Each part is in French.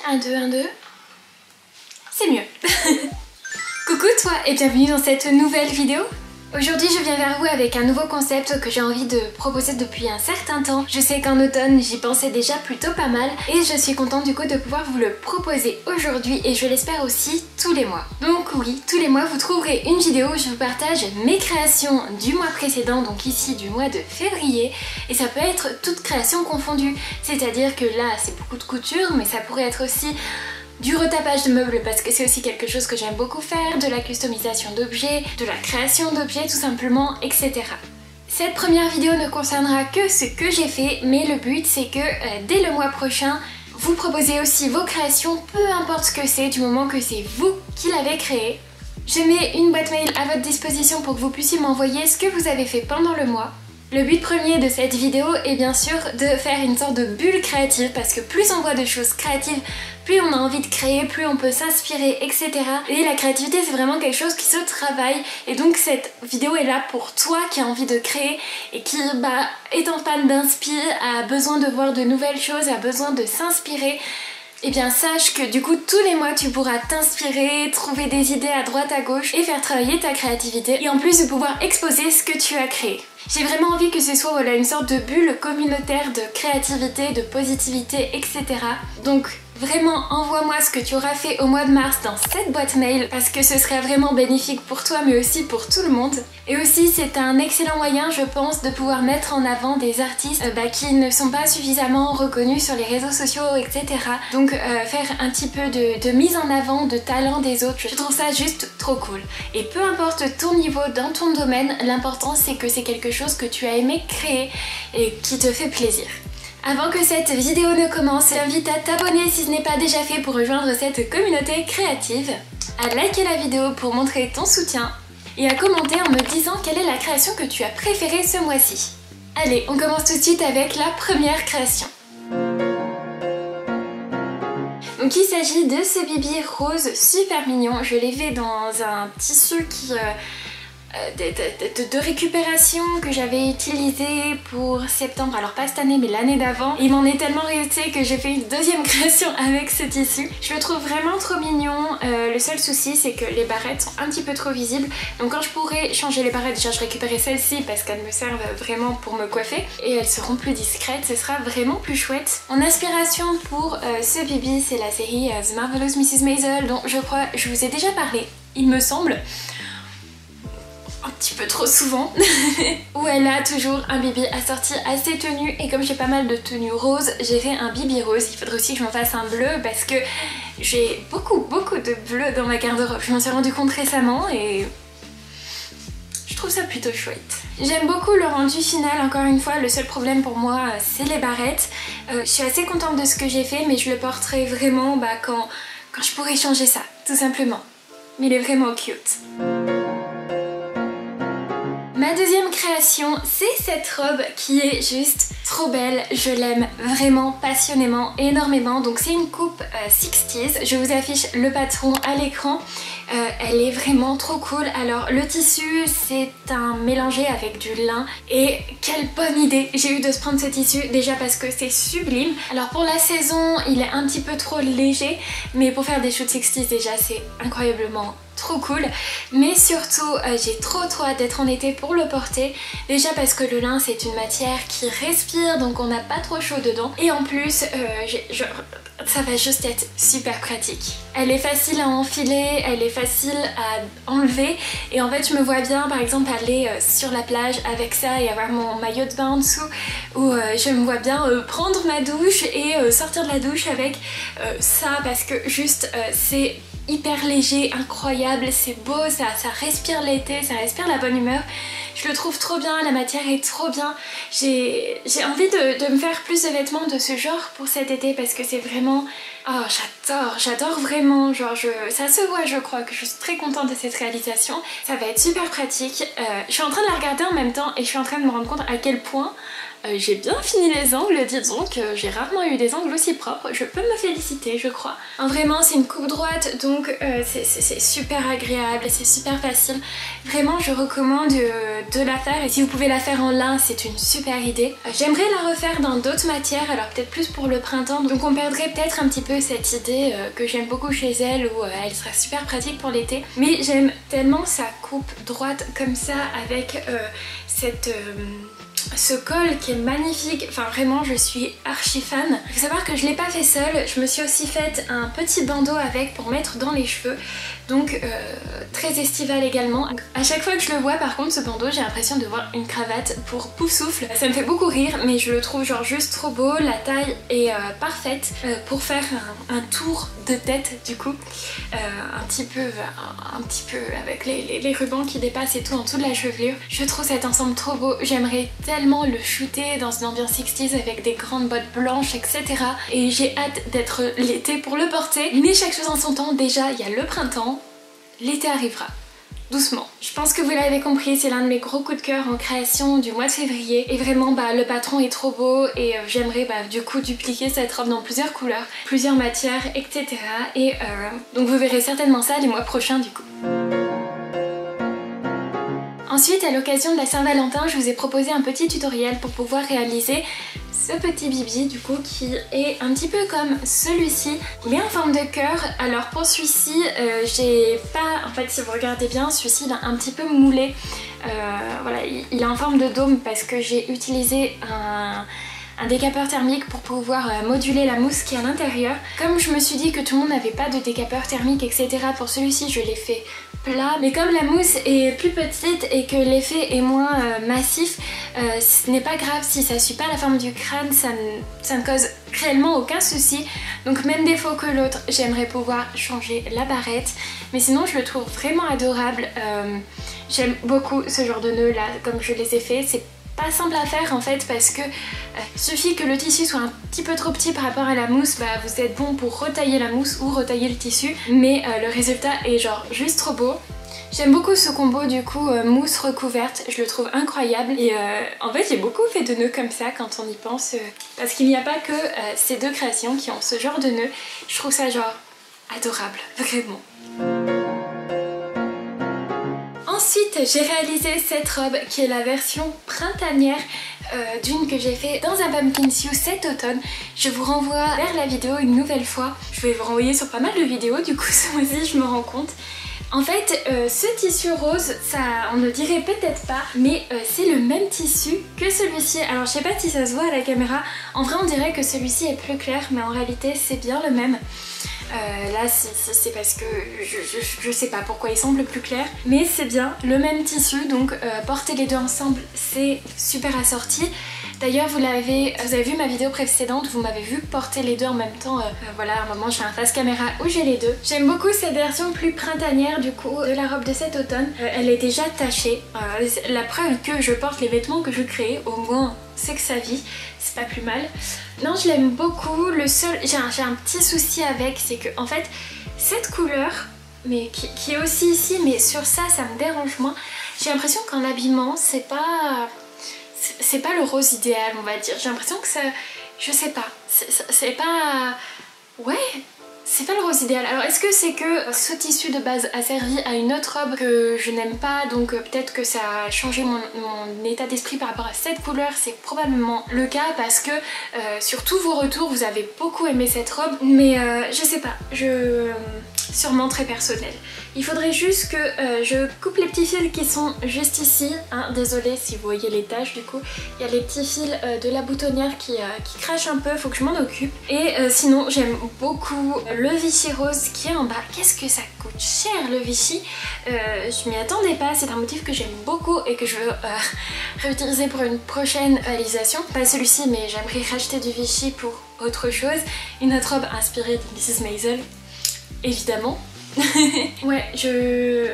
1, 2, 1, 2. C'est mieux. Coucou toi et bienvenue dans cette nouvelle vidéo. Aujourd'hui je viens vers vous avec un nouveau concept que j'ai envie de proposer depuis un certain temps. Je sais qu'en automne j'y pensais déjà plutôt pas mal et je suis contente du coup de pouvoir vous le proposer aujourd'hui et je l'espère aussi tous les mois. Donc oui, tous les mois vous trouverez une vidéo où je vous partage mes créations du mois précédent, donc ici du mois de février, et ça peut être toute création confondue, c'est-à-dire que là c'est beaucoup de couture mais ça pourrait être aussi du retapage de meubles parce que c'est aussi quelque chose que j'aime beaucoup faire, de la customisation d'objets, de la création d'objets tout simplement, etc. Cette première vidéo ne concernera que ce que j'ai fait, mais le but c'est que dès le mois prochain, vous proposez aussi vos créations, peu importe ce que c'est, du moment que c'est vous qui l'avez créé. Je mets une boîte mail à votre disposition pour que vous puissiez m'envoyer ce que vous avez fait pendant le mois. Le but premier de cette vidéo est bien sûr de faire une sorte de bulle créative parce que plus on voit de choses créatives, plus on a envie de créer, plus on peut s'inspirer, etc. Et la créativité c'est vraiment quelque chose qui se travaille et donc cette vidéo est là pour toi qui a envie de créer et qui est en panne d'inspi, a besoin de voir de nouvelles choses, a besoin de s'inspirer. Eh bien sache que du coup tous les mois tu pourras t'inspirer, trouver des idées à droite à gauche et faire travailler ta créativité et en plus de pouvoir exposer ce que tu as créé. J'ai vraiment envie que ce soit une sorte de bulle communautaire de créativité, de positivité, etc. Donc vraiment envoie-moi ce que tu auras fait au mois de mars dans cette boîte mail parce que ce serait vraiment bénéfique pour toi mais aussi pour tout le monde. Et aussi c'est un excellent moyen je pense de pouvoir mettre en avant des artistes qui ne sont pas suffisamment reconnus sur les réseaux sociaux, etc. Donc faire un petit peu de mise en avant de talent des autres, je trouve ça juste trop cool. Et peu importe ton niveau dans ton domaine, l'important c'est que c'est quelque chose que tu as aimé créer et qui te fait plaisir. Avant que cette vidéo ne commence, j'invite à t'abonner si ce n'est pas déjà fait pour rejoindre cette communauté créative, à liker la vidéo pour montrer ton soutien et à commenter en me disant quelle est la création que tu as préférée ce mois-ci. Allez, on commence tout de suite avec la première création. Donc il s'agit de ce bibi rose super mignon, je l'ai fait dans un tissu qui... de récupération que j'avais utilisé pour septembre, alors pas cette année mais l'année d'avant. Il m'en est tellement resté que j'ai fait une deuxième création avec ce tissu. Je le trouve vraiment trop mignon, le seul souci c'est que les barrettes sont un petit peu trop visibles, donc quand je pourrai changer les barrettes, déjà je récupérerai celles-ci parce qu'elles me servent vraiment pour me coiffer et elles seront plus discrètes, ce sera vraiment plus chouette. Mon inspiration pour ce bibi c'est la série The Marvelous Mrs. Maisel dont je crois je vous ai déjà parlé, il me semble. Un petit peu trop souvent où elle a toujours un bibi assorti à ses tenues et comme j'ai pas mal de tenues roses, j'ai fait un bibi rose. Il faudrait aussi que je m'en fasse un bleu parce que j'ai beaucoup de bleu dans ma garde-robe. Je m'en suis rendu compte récemment et je trouve ça plutôt chouette. J'aime beaucoup le rendu final, encore une fois, le seul problème pour moi c'est les barrettes. Je suis assez contente de ce que j'ai fait mais je le porterai vraiment quand je pourrai changer ça, tout simplement. Mais il est vraiment cute. Ma deuxième création, c'est cette robe qui est juste trop belle. Je l'aime vraiment passionnément, énormément. Donc c'est une coupe 60s. Je vous affiche le patron à l'écran. Elle est vraiment trop cool. Alors le tissu, c'est un mélangé avec du lin. Et quelle bonne idée j'ai eu de se prendre ce tissu. Déjà parce que c'est sublime. Alors pour la saison, il est un petit peu trop léger. Mais pour faire des shoots 60s déjà, c'est incroyablement trop cool, mais surtout j'ai trop hâte d'être en été pour le porter, déjà parce que le lin c'est une matière qui respire donc on n'a pas trop chaud dedans et en plus ça va juste être super pratique. Elle est facile à enfiler, elle est facile à enlever et en fait je me vois bien par exemple aller sur la plage avec ça et avoir mon maillot de bain en dessous ou je me vois bien prendre ma douche et sortir de la douche avec ça parce que juste c'est hyper léger, incroyable, c'est beau, ça respire l'été, ça respire la bonne humeur. Je le trouve trop bien, la matière est trop bien. J'ai envie de me faire plus de vêtements de ce genre pour cet été parce que c'est vraiment... Oh j'adore vraiment, genre ça se voit je crois que je suis très contente de cette réalisation. Ça va être super pratique. Je suis en train de la regarder en même temps et je suis en train de me rendre compte à quel point J'ai bien fini les angles, disons que j'ai rarement eu des angles aussi propres, je peux me féliciter je crois. Vraiment c'est une coupe droite donc c'est super agréable, c'est super facile. Vraiment je recommande de la faire et si vous pouvez la faire en lin c'est une super idée. J'aimerais la refaire dans d'autres matières, alors peut-être plus pour le printemps, donc on perdrait peut-être un petit peu cette idée que j'aime beaucoup chez elle où elle sera super pratique pour l'été. Mais j'aime tellement sa coupe droite comme ça avec ce col qui est magnifique, enfin vraiment je suis archi fan. Il faut savoir que je l'ai pas fait seule, je me suis aussi fait un petit bandeau avec pour mettre dans les cheveux, donc très estival également. À chaque fois que je le vois par contre ce bandeau j'ai l'impression de voir une cravate pour Poufsouffle. Ça me fait beaucoup rire mais je le trouve genre juste trop beau, la taille est parfaite pour faire un tour de tête du coup, un petit peu avec les rubans qui dépassent et tout en dessous de la chevelure. Je trouve cet ensemble trop beau, j'aimerais tellement le shooter dans une ambiance 60s avec des grandes bottes blanches etc. Et j'ai hâte d'être l'été pour le porter. Mais chaque chose en son temps, déjà il y a le printemps, l'été arrivera. Doucement. Je pense que vous l'avez compris, c'est l'un de mes gros coups de cœur en création du mois de février. Et vraiment le patron est trop beau et j'aimerais du coup dupliquer cette robe dans plusieurs couleurs, plusieurs matières, etc. Et donc vous verrez certainement ça les mois prochains du coup. Ensuite, à l'occasion de la Saint-Valentin, je vous ai proposé un petit tutoriel pour pouvoir réaliser ce petit bibi du coup qui est un petit peu comme celui-ci mais en forme de cœur. Alors pour celui-ci j'ai pas, en fait si vous regardez bien celui-ci il a un petit peu moulé, voilà il est en forme de dôme parce que j'ai utilisé un décapeur thermique pour pouvoir moduler la mousse qui est à l'intérieur. Comme je me suis dit que tout le monde n'avait pas de décapeur thermique etc, pour celui-ci je l'ai fait plat, mais comme la mousse est plus petite et que l'effet est moins massif, ce n'est pas grave si ça suit pas la forme du crâne, ça ne cause réellement aucun souci. Donc même défaut que l'autre, j'aimerais pouvoir changer la barrette, mais sinon je le trouve vraiment adorable. J'aime beaucoup ce genre de nœuds là comme je les ai fait. C'est pas simple à faire en fait parce que suffit que le tissu soit un petit peu trop petit par rapport à la mousse, vous êtes bon pour retailler la mousse ou retailler le tissu, mais le résultat est genre juste trop beau. J'aime beaucoup ce combo du coup mousse recouverte, je le trouve incroyable et en fait j'ai beaucoup fait de nœuds comme ça quand on y pense, parce qu'il n'y a pas que ces deux créations qui ont ce genre de nœuds. Je trouve ça genre adorable, vraiment. Ensuite j'ai réalisé cette robe qui est la version printanière d'une que j'ai fait dans un pumpkin sew cet automne. Je vous renvoie vers la vidéo une nouvelle fois. Je vais vous renvoyer sur pas mal de vidéos du coup ce mois-ci je me rends compte. En fait ce tissu rose, ça on ne dirait peut-être pas, mais c'est le même tissu que celui-ci. Alors je sais pas si ça se voit à la caméra, en vrai on dirait que celui-ci est plus clair mais en réalité c'est bien le même. Là c'est parce que je sais pas pourquoi il semble plus clair, mais c'est bien le même tissu, donc porter les deux ensemble c'est super assorti. D'ailleurs vous avez vu ma vidéo précédente, vous m'avez vu porter les deux en même temps, voilà à un moment je fais un face caméra où j'ai les deux. J'aime beaucoup cette version plus printanière du coup de la robe de cet automne. Elle est déjà tachée, la preuve que je porte les vêtements que je crée, au moins c'est que ça vit, c'est pas plus mal. Non je l'aime beaucoup, le seul, j'ai un petit souci avec, c'est que en fait cette couleur, mais qui est aussi ici, mais sur ça me dérange moins. J'ai l'impression qu'en habillement c'est pas le rose idéal on va dire. J'ai l'impression que ça, je sais pas, c'est pas, ouais, c'est pas le rose idéal. Alors est-ce que c'est que ce tissu de base a servi à une autre robe que je n'aime pas, donc peut-être que ça a changé mon état d'esprit par rapport à cette couleur? C'est probablement le cas parce que sur tous vos retours vous avez beaucoup aimé cette robe, mais je sais pas, sûrement très personnel. Il faudrait juste que je coupe les petits fils qui sont juste ici, hein. Désolée si vous voyez les taches du coup, il y a les petits fils de la boutonnière qui crachent un peu, faut que je m'en occupe. Et sinon j'aime beaucoup le Vichy rose qui est en bas. Qu'est-ce que ça coûte cher le Vichy, je m'y attendais pas, c'est un motif que j'aime beaucoup et que je veux réutiliser pour une prochaine réalisation. Pas celui-ci mais j'aimerais racheter du Vichy pour autre chose, une autre robe inspirée de Mrs. Maisel évidemment. Ouais, je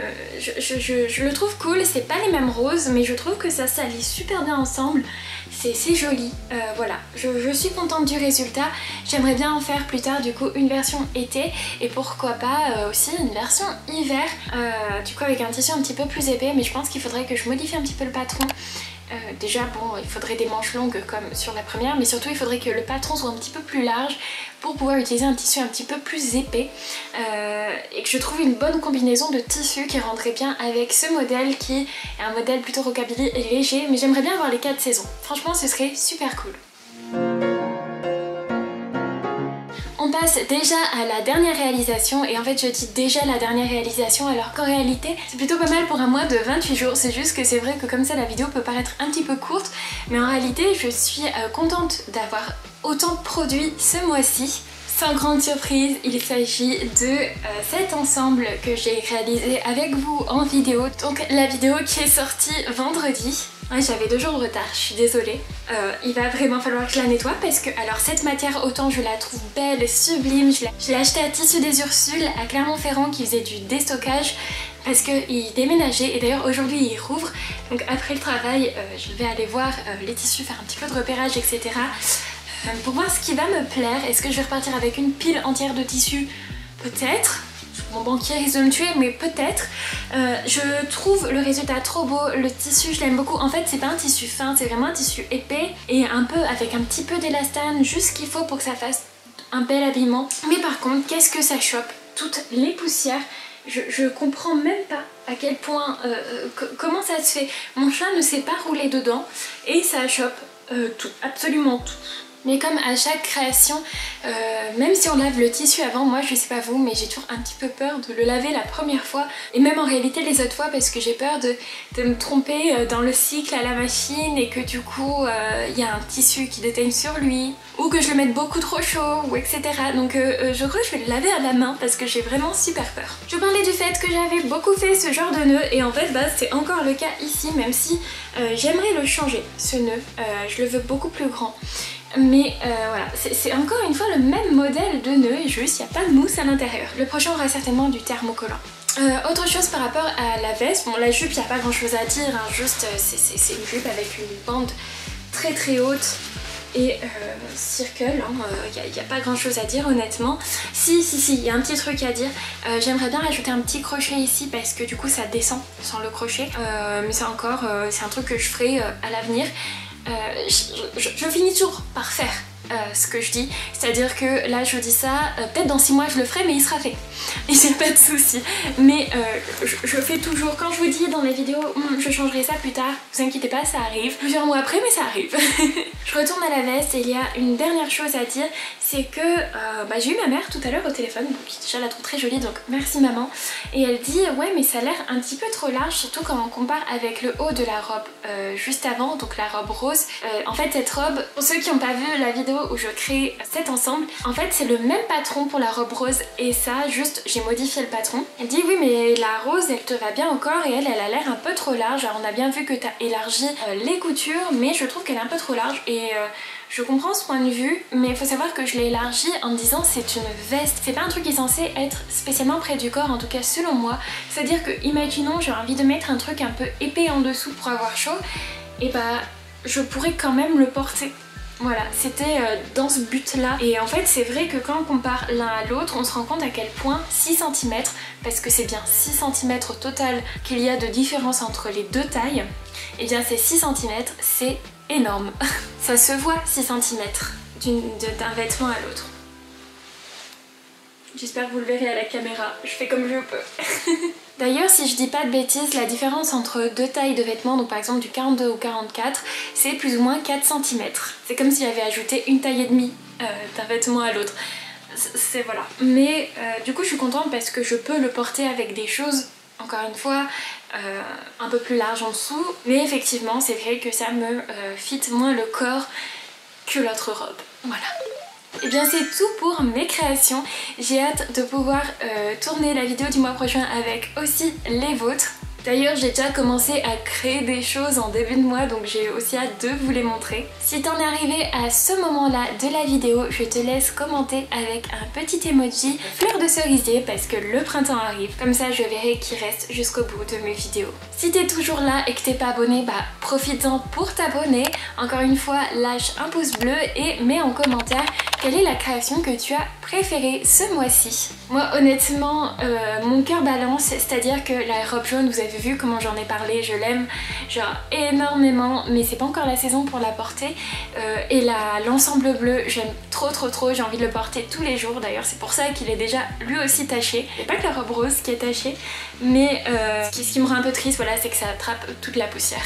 le trouve cool, c'est pas les mêmes roses mais je trouve que ça s'allie super bien ensemble, c'est joli, voilà, je suis contente du résultat. J'aimerais bien en faire plus tard du coup une version été et pourquoi pas aussi une version hiver, du coup avec un tissu un petit peu plus épais, mais je pense qu'il faudrait que je modifie un petit peu le patron Déjà bon, il faudrait des manches longues comme sur la première, mais surtout il faudrait que le patron soit un petit peu plus large pour pouvoir utiliser un tissu un petit peu plus épais et que je trouve une bonne combinaison de tissus qui rendrait bien avec ce modèle qui est un modèle plutôt rockabilly et léger, mais j'aimerais bien avoir les 4 saisons. Franchement ce serait super cool. On passe déjà à la dernière réalisation, et en fait je dis déjà la dernière réalisation alors qu'en réalité c'est plutôt pas mal pour un mois de 28 jours, c'est juste que c'est vrai que comme ça la vidéo peut paraître un petit peu courte, mais en réalité je suis contente d'avoir autant de produits ce mois-ci. Sans grande surprise, il s'agit de cet ensemble que j'ai réalisé avec vous en vidéo, donc la vidéo qui est sortie vendredi. Ouais, j'avais 2 jours de retard, je suis désolée. Il va vraiment falloir que je la nettoie parce que alors cette matière, autant je la trouve belle, sublime, je l'ai achetée à Tissus des Ursules à Clermont-Ferrand qui faisait du déstockage parce qu'il déménageait et d'ailleurs aujourd'hui il rouvre. Donc après le travail, je vais aller voir les tissus, faire un petit peu de repérage, etc. Pour voir ce qui va me plaire. Est-ce que je vais repartir avec une pile entière de tissus? Peut-être. Mon banquier risque de me tuer, mais peut-être. Je trouve le résultat trop beau, le tissu je l'aime beaucoup. En fait c'est pas un tissu fin, c'est vraiment un tissu épais et un peu avec un petit peu d'élastane, juste ce qu'il faut pour que ça fasse un bel habillement. Mais par contre, qu'est-ce que ça chope toutes les poussières. Je comprends même pas à quel point, comment ça se fait. Mon chat ne sait pas rouler dedans et ça chope tout, absolument tout. Mais comme à chaque création, même si on lave le tissu avant, moi je sais pas vous, mais j'ai toujours un petit peu peur de le laver la première fois et même en réalité les autres fois parce que j'ai peur de me tromper dans le cycle à la machine et que du coup il y a un tissu qui déteigne sur lui ou que je le mette beaucoup trop chaud ou etc. Donc je crois que je vais le laver à la main parce que j'ai vraiment super peur. Je parlais du fait que j'avais beaucoup fait ce genre de nœud et en fait bah, c'est encore le cas ici, même si j'aimerais le changer ce nœud, je le veux beaucoup plus grand. Mais voilà, c'est encore une fois le même modèle de nœud, juste il n'y a pas de mousse à l'intérieur. Le prochain aura certainement du thermocollant. Autre chose par rapport à la veste, bon la jupe il n'y a pas grand chose à dire, hein, juste c'est une jupe avec une bande très très haute et circle, il n'y a pas grand chose à dire honnêtement. Si, il y a un petit truc à dire, j'aimerais bien rajouter un petit crochet ici parce que du coup ça descend sans le crochet, mais c'est encore, c'est un truc que je ferai à l'avenir. Je finis toujours par faire ce que je dis, c'est-à-dire que là je dis ça, peut-être dans 6 mois je le ferai mais il sera fait et j'ai pas de soucis, mais je fais toujours, quand je vous dis dans les vidéos je changerai ça plus tard, vous inquiétez pas, ça arrive plusieurs mois après mais ça arrive. Je retourne à la veste et il y a une dernière chose à dire, c'est que j'ai eu ma mère tout à l'heure au téléphone, donc déjà je la trouve très jolie donc merci maman, et elle dit ouais mais ça a l'air un petit peu trop large, surtout quand on compare avec le haut de la robe juste avant, donc la robe rose. En fait cette robe, pour ceux qui n'ont pas vu la vidéo où je crée cet ensemble, en fait c'est le même patron pour la robe rose et ça juste j'ai modifié le patron. Elle dit oui mais la rose elle te va bien encore et elle a l'air un peu trop large. Alors on a bien vu que tu as élargi les coutures mais je trouve qu'elle est un peu trop large et je comprends ce point de vue, mais il faut savoir que je l'ai élargi en me disant c'est une veste, c'est pas un truc qui est censé être spécialement près du corps, en tout cas selon moi. C'est-à-dire que imaginons j'ai envie de mettre un truc un peu épais en dessous pour avoir chaud, et bah je pourrais quand même le porter. Voilà, c'était dans ce but là. Et en fait c'est vrai que quand on compare l'un à l'autre, on se rend compte à quel point 6 cm, parce que c'est bien 6 cm au total qu'il y a de différence entre les deux tailles, et bien ces 6 cm c'est énorme. Ça se voit 6 cm d'un vêtement à l'autre. J'espère que vous le verrez à la caméra, je fais comme je peux. D'ailleurs si je dis pas de bêtises, la différence entre deux tailles de vêtements, donc par exemple du 42 ou 44, c'est plus ou moins 4 cm. C'est comme si j'avais ajouté une taille et demie d'un vêtement à l'autre. C'est voilà. Mais du coup je suis contente parce que je peux le porter avec des choses, encore une fois, un peu plus larges en dessous. Mais effectivement c'est vrai que ça me fit moins le corps que l'autre robe. Voilà. Et bien c'est tout pour mes créations, j'ai hâte de pouvoir tourner la vidéo du mois prochain avec aussi les vôtres. D'ailleurs j'ai déjà commencé à créer des choses en début de mois donc j'ai aussi hâte de vous les montrer. Si t'en es arrivé à ce moment là de la vidéo, je te laisse commenter avec un petit emoji fleur de cerisier parce que le printemps arrive. Comme ça je verrai qui reste jusqu'au bout de mes vidéos. Si t'es toujours là et que t'es pas abonné, bah profites-en pour t'abonner. Encore une fois lâche un pouce bleu et mets en commentaire quelle est la création que tu as préférée ce mois-ci. Moi honnêtement mon cœur balance, c'est-à-dire que la robe jaune vous avez avez vu comment j'en ai parlé, je l'aime genre énormément, mais c'est pas encore la saison pour la porter. Et l'ensemble bleu, j'aime trop, j'ai envie de le porter tous les jours. D'ailleurs c'est pour ça qu'il est déjà lui aussi taché. Il n'y a pas que la robe rose qui est tachée, mais ce qui me rend un peu triste, voilà, c'est que ça attrape toute la poussière.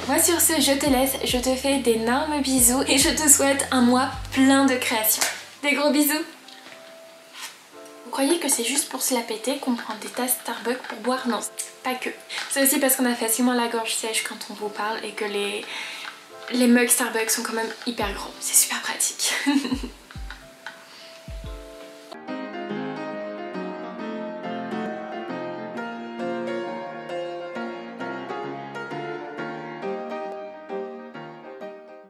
Moi sur ce, je te laisse, je te fais d'énormes bisous et je te souhaite un mois plein de créations. Des gros bisous. Vous croyez que c'est juste pour se la péter qu'on prend des tasses Starbucks pour boire? Non, pas que. C'est aussi parce qu'on a facilement la gorge sèche quand on vous parle et que les mugs Starbucks sont quand même hyper gros. C'est super pratique.